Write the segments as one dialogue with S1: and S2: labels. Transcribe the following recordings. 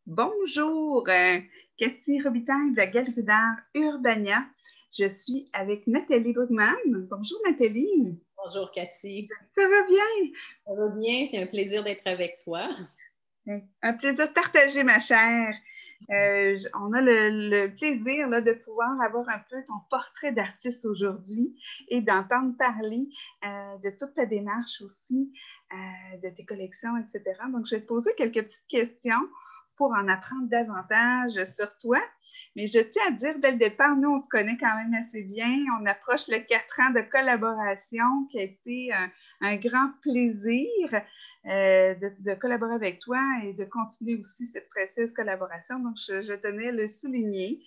S1: Bonjour, Cathy Robitaille de la Galerie d'art Urbania. Je suis avec Nathalie Brugman. Bonjour Nathalie.
S2: Bonjour Cathy,
S1: Ça va bien?
S2: ça va bien? C'est un plaisir d'être avec toi.
S1: Un plaisir partagé, ma chère. On a le plaisir là, de pouvoir avoir un peu ton portrait d'artiste aujourd'hui et d'entendre parler de toute ta démarche aussi, de tes collections, etc. Donc, je vais te poser quelques petites questions pour en apprendre davantage sur toi. Mais je tiens à dire, dès le départ, nous, on se connaît quand même assez bien. On approche le 4 ans de collaboration qui a été un grand plaisir de collaborer avec toi et de continuer aussi cette précieuse collaboration. Donc, je tenais à le souligner.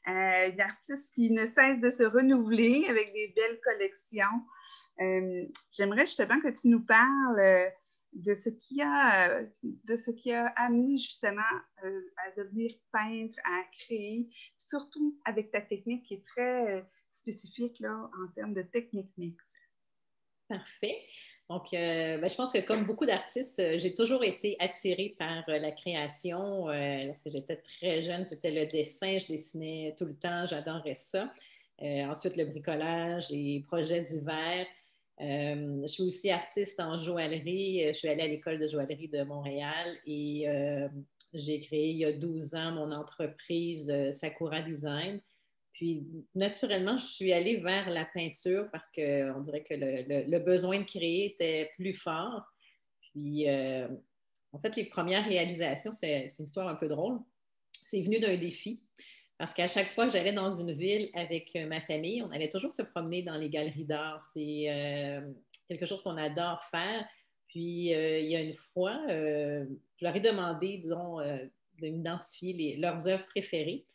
S1: Une artiste qui ne cesse de se renouveler avec des belles collections. J'aimerais justement que tu nous parles de ce qui a amené justement à devenir peintre, à créer, surtout avec ta technique qui est très spécifique là, en termes de technique mixte.
S2: Parfait. Donc, je pense que comme beaucoup d'artistes, j'ai toujours été attirée par la création. Lorsque j'étais très jeune, c'était le dessin. Je dessinais tout le temps. J'adorais ça. Ensuite, le bricolage, les projets divers. Je suis aussi artiste en joaillerie. Je suis allée à l'école de joaillerie de Montréal et j'ai créé il y a 12 ans mon entreprise Sakura Design. Puis, naturellement, je suis allée vers la peinture parce qu'on dirait que le besoin de créer était plus fort. Puis, en fait, les premières réalisations, c'est une histoire un peu drôle. C'est venu d'un défi. Parce qu'à chaque fois que j'allais dans une ville avec ma famille, on allait toujours se promener dans les galeries d'art. C'est quelque chose qu'on adore faire. Puis, il y a une fois, je leur ai demandé, disons, de m'identifier leurs œuvres préférées.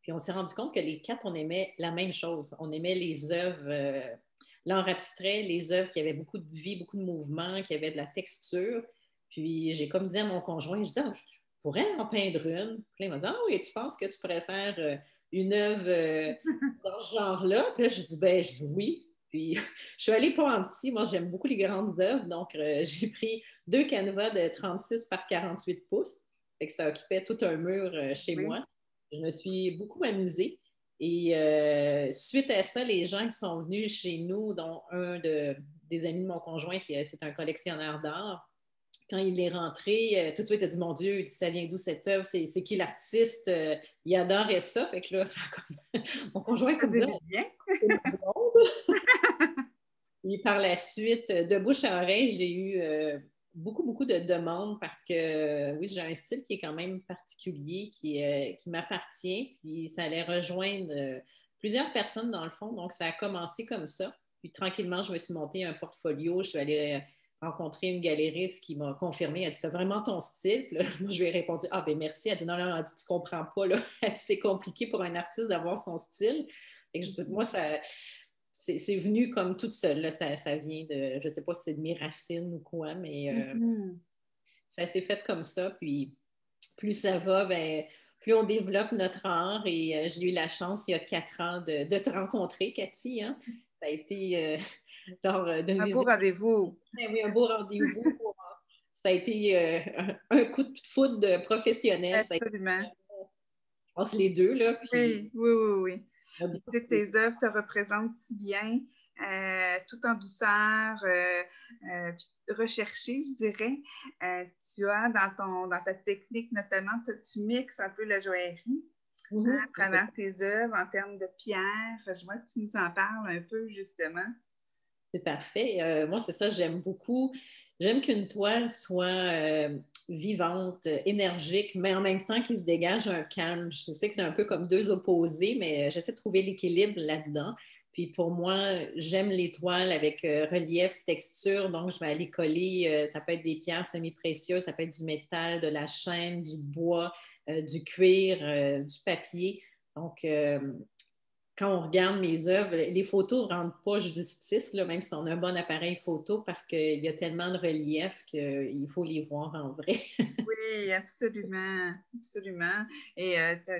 S2: Puis, on s'est rendu compte que les quatre, on aimait la même chose. On aimait les œuvres, l'art abstrait, les œuvres qui avaient beaucoup de vie, beaucoup de mouvement, qui avaient de la texture. Puis, j'ai comme dit à mon conjoint, je dis, ah, je pourrais en peindre une. Puis, il m'a dit, ah oui, tu penses que tu préfères une œuvre dans ce genre-là? Puis là, je dis, ben oui. Puis, je suis allée pas en petit. Moi, j'aime beaucoup les grandes œuvres. Donc, j'ai pris deux canevas de 36 par 48 pouces. Fait que ça occupait tout un mur chez
S1: Oui.
S2: moi. Je me suis beaucoup amusée. Et suite à ça, les gens qui sont venus chez nous, dont des amis de mon conjoint, c'est un collectionneur d'art, quand il est rentré, tout de suite, il a dit, mon Dieu, ça vient d'où cette œuvre? C'est qui l'artiste? Il adorait ça. Fait que là, ça a comme... mon conjoint
S1: Ça
S2: comme ça,
S1: débute bien.
S2: c'est ma blonde. Et par la suite, de bouche à oreille, j'ai eu beaucoup, beaucoup de demandes parce que, oui, j'ai un style qui est quand même particulier, qui m'appartient. Puis ça allait rejoindre plusieurs personnes dans le fond. Donc, ça a commencé comme ça. Puis tranquillement, je me suis monté un portfolio. Je suis allée rencontrer une galériste qui m'a confirmé. Elle dit, t'as vraiment ton style? Puis là, moi, je lui ai répondu, ah ben merci. Elle dit, non, non, elle dit, tu comprends pas, là. C'est compliqué pour un artiste d'avoir son style. Et je dis, moi, c'est venu comme toute seule. Là. Ça vient de, je ne sais pas si c'est de mes racines ou quoi, mais ça s'est fait comme ça. Puis plus ça va, ben, plus on développe notre art. Et j'ai eu la chance, il y a 4 ans, de te rencontrer, Cathy. Hein? Ça a été lors d'une
S1: Un beau
S2: visite.
S1: rendez-vous.
S2: Oui, un beau rendez-vous. Ça a été un coup de foudre professionnel. Ça a été,
S1: Absolument.
S2: je pense, les deux. Là, puis,
S1: Oui, oui, oui, oui.
S2: on a
S1: Puis,
S2: beaucoup
S1: tu sais, tes œuvres te représentent si bien, tout en douceur, puis recherché, je dirais. Tu as dans ta technique, notamment, tu mixes un peu la joaillerie à travers tes œuvres en termes de pierre. Je vois que tu nous en parles un peu, justement.
S2: C'est parfait. Moi, c'est ça, j'aime beaucoup. J'aime qu'une toile soit vivante, énergique, mais en même temps qu'il se dégage un calme. Je sais que c'est un peu comme deux opposés, mais j'essaie de trouver l'équilibre là-dedans. Puis pour moi, j'aime les toiles avec relief, texture. Donc, je vais aller coller, ça peut être des pierres semi-précieuses, ça peut être du métal, de la chaîne, du bois, du cuir, du papier. Donc, quand on regarde mes œuvres, les photos ne rendent pas justice, là, même si on a un bon appareil photo, parce qu'il y a tellement de relief qu'il faut les voir en vrai.
S1: Oui, absolument, absolument. Et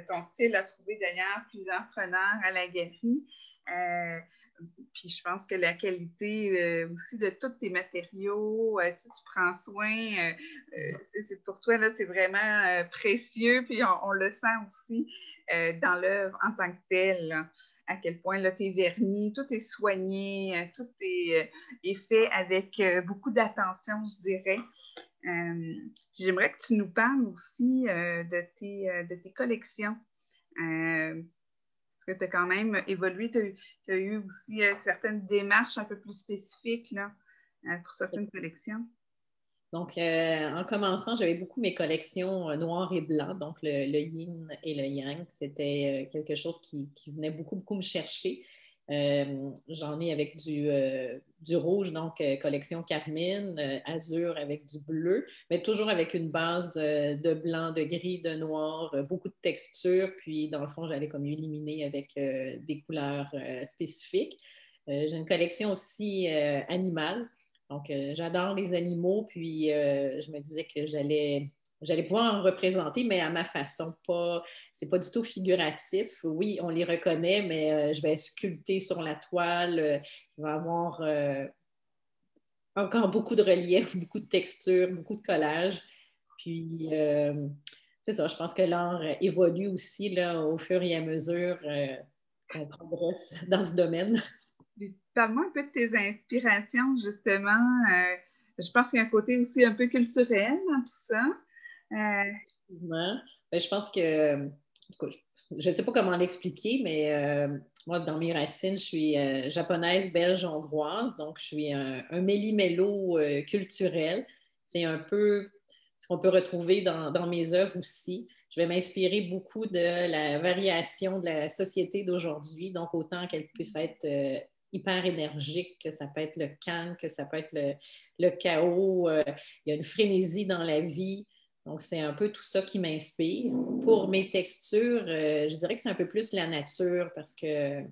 S1: ton style a trouvé d'ailleurs plusieurs preneurs à la galerie. Euh, Puis je pense que la qualité aussi de tous tes matériaux, tu prends soin, c'est pour toi, là, c'est vraiment précieux, puis on le sent aussi dans l'œuvre en tant que telle, là, à quel point là, tes vernis, tout est soigné, tout est fait avec beaucoup d'attention, je dirais. J'aimerais que tu nous parles aussi de tes collections. Parce que tu as quand même évolué, tu as eu aussi certaines démarches un peu plus spécifiques là, pour certaines collections.
S2: Donc, en commençant, j'avais beaucoup mes collections noires et blancs, donc le yin et le yang. C'était quelque chose qui venait beaucoup, beaucoup me chercher. J'en ai avec du rouge, donc collection carmine, azur avec du bleu, mais toujours avec une base de blanc, de gris, de noir, beaucoup de textures. Puis, dans le fond, j'allais comme éliminer avec des couleurs spécifiques. J'ai une collection aussi animale. Donc, j'adore les animaux, puis je me disais que j'allais pouvoir en représenter, mais à ma façon. C'est pas du tout figuratif. Oui, on les reconnaît, mais je vais sculpter sur la toile. Il va y avoir encore beaucoup de relief, beaucoup de texture, beaucoup de collage. Puis, c'est ça, je pense que l'art évolue aussi là, au fur et à mesure qu'on progresse dans ce domaine.
S1: Parle-moi un peu de tes inspirations, justement. Je pense qu'il y a un côté aussi un peu culturel dans tout ça.
S2: Effectivement. Ben, je pense que, en tout cas, je ne sais pas comment l'expliquer, mais moi, dans mes racines, je suis japonaise, belge, hongroise, donc je suis un méli-mélo culturel. C'est un peu ce qu'on peut retrouver dans mes œuvres aussi. Je vais m'inspirer beaucoup de la variation de la société d'aujourd'hui, donc autant qu'elle puisse être hyper énergique, que ça peut être le calme, que ça peut être le chaos. Il y a une frénésie dans la vie. Donc, c'est un peu tout ça qui m'inspire. Pour mes textures, je dirais que c'est un peu plus la nature parce que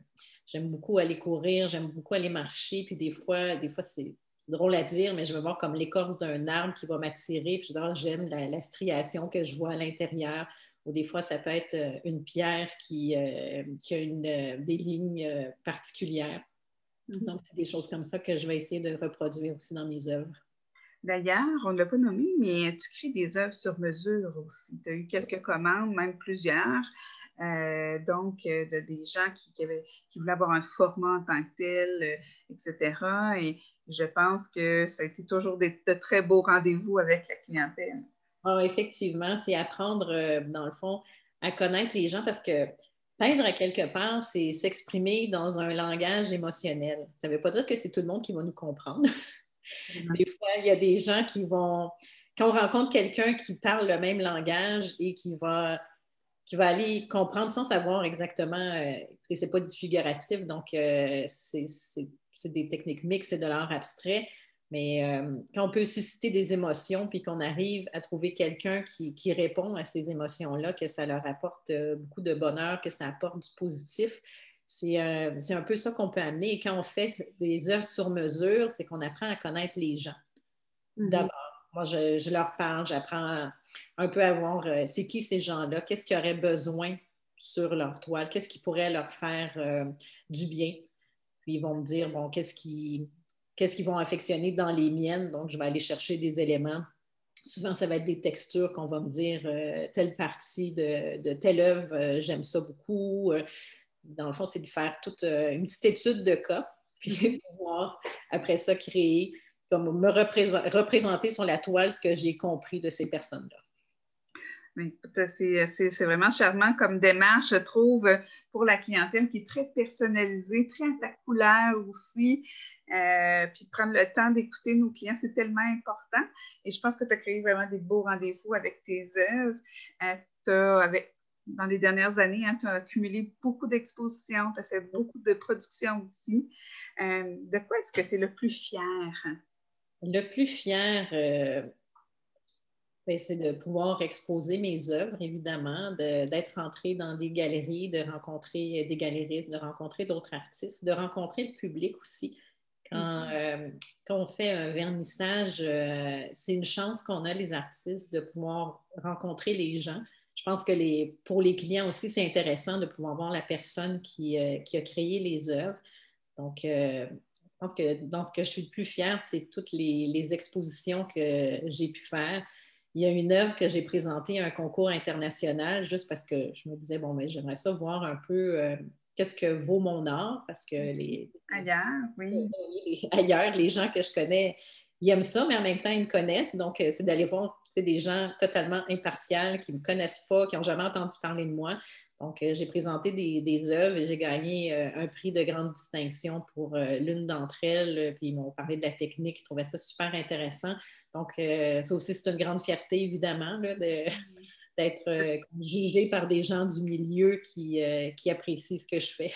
S2: j'aime beaucoup aller courir, j'aime beaucoup aller marcher. Puis des fois c'est drôle à dire, mais je vais voir comme l'écorce d'un arbre qui va m'attirer. Puis j'aime la striation que je vois à l'intérieur. Ou des fois, ça peut être une pierre qui a des lignes particulières. Donc, c'est des choses comme ça que je vais essayer de reproduire aussi dans mes œuvres.
S1: D'ailleurs, on ne l'a pas nommé, mais tu crées des œuvres sur mesure aussi. Tu as eu quelques commandes, même plusieurs. De des gens qui voulaient avoir un format en tant que tel, etc. Et je pense que ça a été toujours de très beaux rendez-vous avec la clientèle.
S2: Ah, effectivement, c'est apprendre, dans le fond, à connaître les gens parce que peindre à quelque part, c'est s'exprimer dans un langage émotionnel. Ça ne veut pas dire que c'est tout le monde qui va nous comprendre. Des fois, il y a des gens quand on rencontre quelqu'un qui parle le même langage et qui va aller comprendre sans savoir exactement, écoutez, c'est pas du figuratif, donc c'est des techniques mixtes, c'est de l'art abstrait, mais quand on peut susciter des émotions puis qu'on arrive à trouver quelqu'un qui répond à ces émotions-là, que ça leur apporte beaucoup de bonheur, que ça apporte du positif, c'est un peu ça qu'on peut amener. Et quand on fait des œuvres sur mesure, c'est qu'on apprend à connaître les gens. D'abord, moi, je leur parle, j'apprends un peu à voir c'est qui ces gens-là, qu'est-ce qu'ils auraient besoin sur leur toile, qu'est-ce qui pourrait leur faire du bien. Puis ils vont me dire, bon, qu'est-ce qu'ils vont affectionner dans les miennes. Donc, je vais aller chercher des éléments. Souvent, ça va être des textures qu'on va me dire, telle partie de telle œuvre, j'aime ça beaucoup. Dans le fond, c'est de faire toute une petite étude de cas, puis pouvoir, après ça, créer, comme me représenter sur la toile ce que j'ai compris de ces personnes-là.
S1: C'est vraiment charmant comme démarche, je trouve, pour la clientèle qui est très personnalisée, très à ta couleur aussi. Puis de prendre le temps d'écouter nos clients, c'est tellement important. Et je pense que tu as créé vraiment des beaux rendez-vous avec tes œuvres. Dans les dernières années, hein, tu as accumulé beaucoup d'expositions, tu as fait beaucoup de productions aussi. De quoi est-ce que tu es le plus fier?
S2: Le plus fier, c'est de pouvoir exposer mes œuvres, évidemment, d'être entrée dans des galeries, de rencontrer des galéristes, de rencontrer d'autres artistes, de rencontrer le public aussi. Quand on fait un vernissage, c'est une chance qu'on a, les artistes, de pouvoir rencontrer les gens. Je pense que pour les clients aussi, c'est intéressant de pouvoir voir la personne qui a créé les œuvres. Donc, je pense que dans ce que je suis le plus fière, c'est toutes les expositions que j'ai pu faire. Il y a une œuvre que j'ai présentée à un concours international juste parce que je me disais, bon, mais j'aimerais ça voir un peu qu'est-ce que vaut mon art parce que
S1: Ailleurs, oui.
S2: ailleurs, les gens que je connais, ils aiment ça, mais en même temps, ils me connaissent. Donc, c'est d'aller voir des gens totalement impartials qui ne me connaissent pas, qui n'ont jamais entendu parler de moi. Donc, j'ai présenté des œuvres et j'ai gagné un prix de grande distinction pour l'une d'entre elles. Puis, ils m'ont parlé de la technique, ils trouvaient ça super intéressant. Donc, ça aussi, c'est une grande fierté, évidemment, là, d'être jugée par des gens du milieu qui apprécient ce que je fais.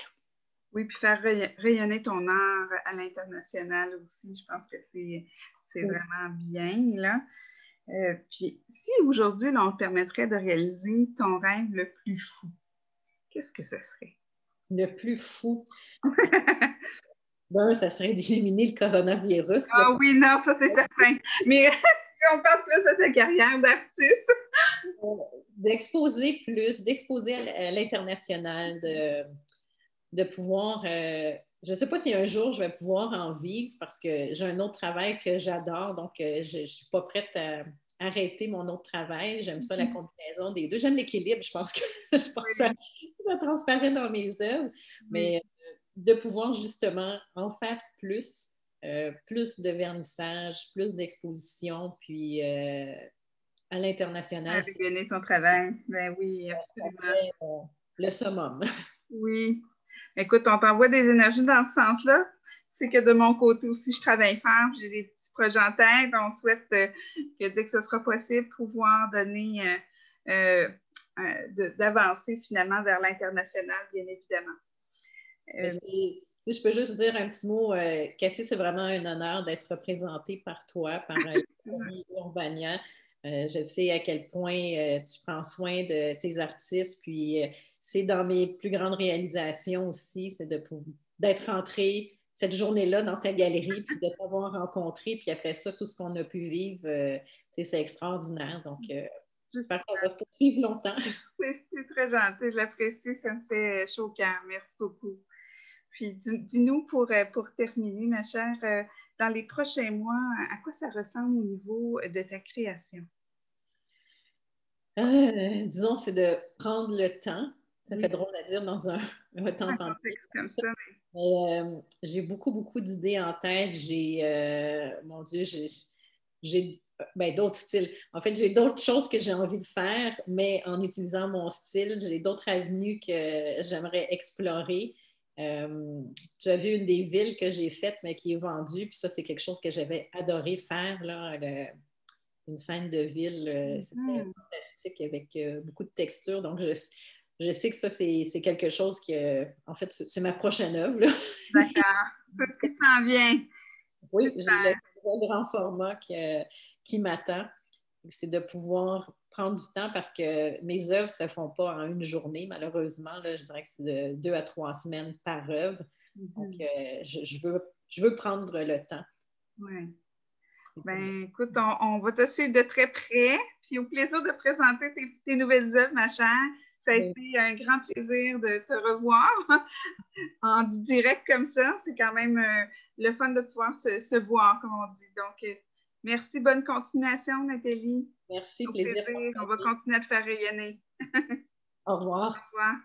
S1: Oui, puis faire rayonner ton art à l'international aussi, je pense que c'est vraiment bien, là. Puis, si aujourd'hui, là, on te permettrait de réaliser ton rêve le plus fou, qu'est-ce que ce serait?
S2: Le plus fou. Ça serait d'éliminer le coronavirus.
S1: Ah oui, non, ça c'est certain. Mais on parle plus de ta carrière d'artiste.
S2: D'exposer plus, d'exposer à l'international, de pouvoir. Je ne sais pas si un jour je vais pouvoir en vivre parce que j'ai un autre travail que j'adore, donc je ne suis pas prête à arrêter mon autre travail. J'aime ça, la combinaison des deux. J'aime l'équilibre, je pense que ça transparaît dans mes œuvres, mais de pouvoir justement en faire plus, plus de vernissage, plus d'exposition, puis à l'international.
S1: À gagner ton travail. Ben oui, absolument.
S2: Le summum.
S1: Oui. Écoute, on t'envoie des énergies dans ce sens-là. C'est que de mon côté aussi, je travaille fort. J'ai des petits projets en tête. On souhaite que dès que ce sera possible, pouvoir donner, d'avancer finalement vers l'international, bien évidemment.
S2: Si je peux juste vous dire un petit mot, Cathy, c'est vraiment un honneur d'être représentée par toi, par Urbania. Je sais à quel point tu prends soin de tes artistes, puis c'est dans mes plus grandes réalisations aussi, c'est d'être rentrée cette journée-là dans ta galerie, puis de t'avoir rencontré, puis après ça, tout ce qu'on a pu vivre, c'est extraordinaire. Donc, j'espère que ça va se poursuivre longtemps.
S1: C'est très gentil, je l'apprécie, ça me fait chaud au cœur. Merci beaucoup. Puis, dis-nous pour terminer, ma chère, dans les prochains mois, à quoi ça ressemble au niveau de ta création?
S2: Disons, c'est de prendre le temps. Ça fait drôle à dire dans un temps
S1: contexte comme ça.
S2: Mais, j'ai beaucoup, beaucoup d'idées en tête. Mon Dieu, j'ai d'autres styles. En fait, j'ai d'autres choses que j'ai envie de faire, mais en utilisant mon style, j'ai d'autres avenues que j'aimerais explorer. Tu as vu une des villes que j'ai faites, mais qui est vendue, puis ça, c'est quelque chose que j'avais adoré faire, là, une scène de ville. C'était fantastique avec beaucoup de textures. Donc, je sais que ça, c'est quelque chose que, en fait, c'est ma prochaine œuvre.
S1: D'accord. C'est ce qui s'en vient.
S2: Oui, j'ai le grand format qui m'attend. C'est de pouvoir prendre du temps parce que mes œuvres ne se font pas en une journée, malheureusement. Là, je dirais que c'est de 2 à 3 semaines par œuvre. Donc, je veux prendre le temps.
S1: Oui. Ben, écoute, on va te suivre de très près. Puis au plaisir de présenter tes nouvelles œuvres, ma chère. Ça a été un grand plaisir de te revoir en direct comme ça. C'est quand même le fun de pouvoir se voir, comme on dit. Donc, merci, bonne continuation, Nathalie.
S2: Merci, plaisir.
S1: On va continuer à te faire rayonner.
S2: Au revoir.
S1: Au revoir.